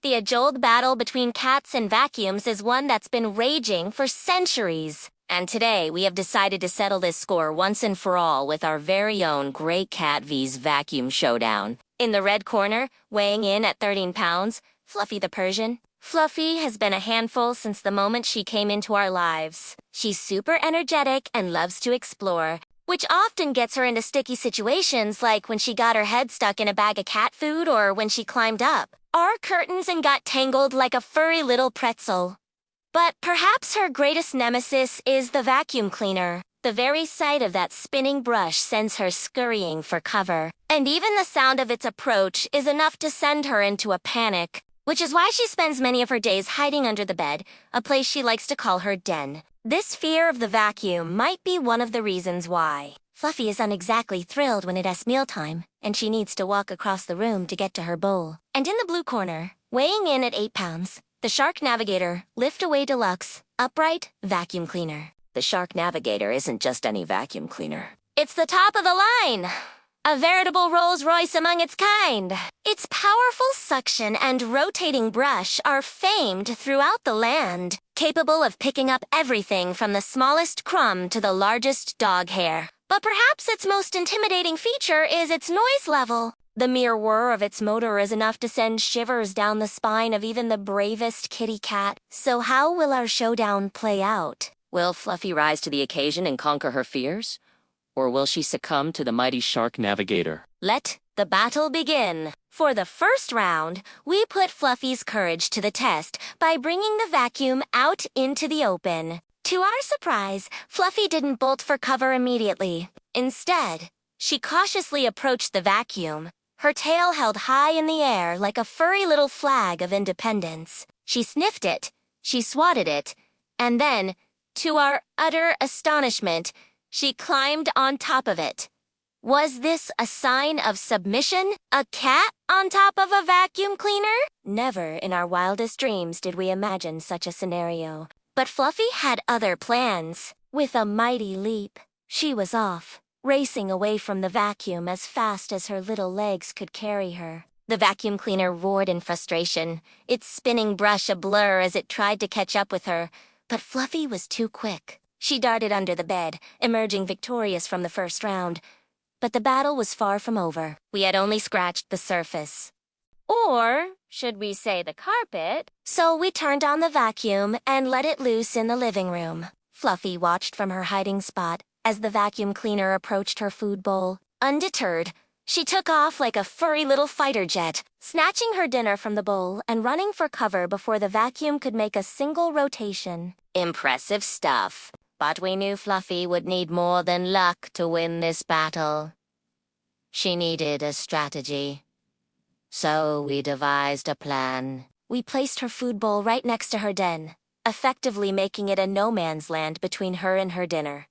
The age-old battle between cats and vacuums is one that's been raging for centuries. And today, we have decided to settle this score once and for all with our very own Great Cat vs. Vacuum Showdown. In the red corner, weighing in at 13 pounds, Fluffy the Persian. Fluffy has been a handful since the moment she came into our lives. She's super energetic and loves to explore, which often gets her into sticky situations like when she got her head stuck in a bag of cat food or when she climbed up our curtains and got tangled like a furry little pretzel. But perhaps her greatest nemesis is the vacuum cleaner. The very sight of that spinning brush sends her scurrying for cover, and even the sound of its approach is enough to send her into a panic, which is why she spends many of her days hiding under the bed, a place she likes to call her den. This fear of the vacuum might be one of the reasons why Fluffy isn't exactly thrilled when it's mealtime, and she needs to walk across the room to get to her bowl. And in the blue corner, weighing in at 8 pounds, the Shark Navigator Lift-Away Deluxe Upright Vacuum Cleaner. The Shark Navigator isn't just any vacuum cleaner. It's the top of the line! A veritable Rolls-Royce among its kind. Its powerful suction and rotating brush are famed throughout the land, capable of picking up everything from the smallest crumb to the largest dog hair. But perhaps its most intimidating feature is its noise level. The mere whir of its motor is enough to send shivers down the spine of even the bravest kitty cat. So how will our showdown play out? Will Fluffy rise to the occasion and conquer her fears? Or will she succumb to the mighty Shark Navigator? Let the battle begin. For the first round, we put Fluffy's courage to the test by bringing the vacuum out into the open. To our surprise, Fluffy didn't bolt for cover immediately. Instead, she cautiously approached the vacuum, her tail held high in the air like a furry little flag of independence. She sniffed it, she swatted it, and then, to our utter astonishment, she climbed on top of it. Was this a sign of submission? A cat on top of a vacuum cleaner? Never in our wildest dreams did we imagine such a scenario. But Fluffy had other plans. With a mighty leap, she was off, racing away from the vacuum as fast as her little legs could carry her. The vacuum cleaner roared in frustration, its spinning brush a blur as it tried to catch up with her. But Fluffy was too quick. She darted under the bed, emerging victorious from the first round. But the battle was far from over. We had only scratched the surface. Or, should we say the carpet? So we turned on the vacuum and let it loose in the living room. Fluffy watched from her hiding spot as the vacuum cleaner approached her food bowl. Undeterred, she took off like a furry little fighter jet, snatching her dinner from the bowl and running for cover before the vacuum could make a single rotation. Impressive stuff. But we knew Fluffy would need more than luck to win this battle. She needed a strategy. So we devised a plan. We placed her food bowl right next to her den, effectively making it a no-man's land between her and her dinner.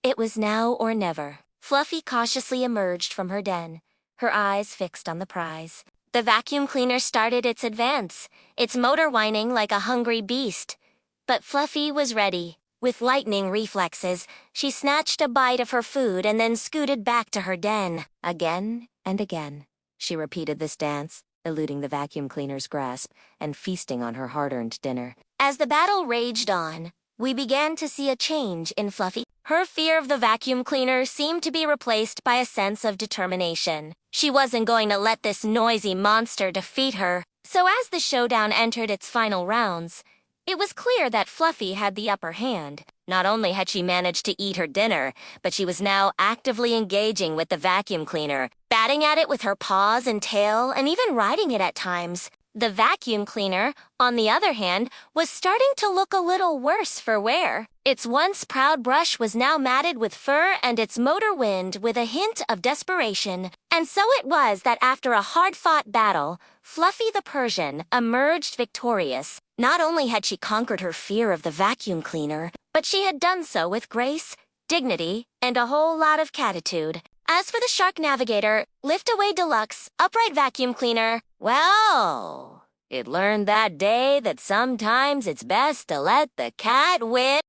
It was now or never. Fluffy cautiously emerged from her den, her eyes fixed on the prize. The vacuum cleaner started its advance, its motor whining like a hungry beast. But Fluffy was ready. With lightning reflexes, she snatched a bite of her food and then scooted back to her den. Again and again, she repeated this dance, eluding the vacuum cleaner's grasp and feasting on her hard-earned dinner. As the battle raged on, we began to see a change in Fluffy. Her fear of the vacuum cleaner seemed to be replaced by a sense of determination. She wasn't going to let this noisy monster defeat her. So as the showdown entered its final rounds, it was clear that Fluffy had the upper hand. Not only had she managed to eat her dinner, but she was now actively engaging with the vacuum cleaner, batting at it with her paws and tail, and even riding it at times. The vacuum cleaner, on the other hand, was starting to look a little worse for wear. Its once proud brush was now matted with fur and its motor wind with a hint of desperation. And so it was that after a hard-fought battle, Fluffy the Persian emerged victorious. Not only had she conquered her fear of the vacuum cleaner, but she had done so with grace, dignity, and a whole lot of catitude. As for the Shark Navigator Lift-Away Deluxe Upright Vacuum Cleaner, well, it learned that day that sometimes it's best to let the cat win.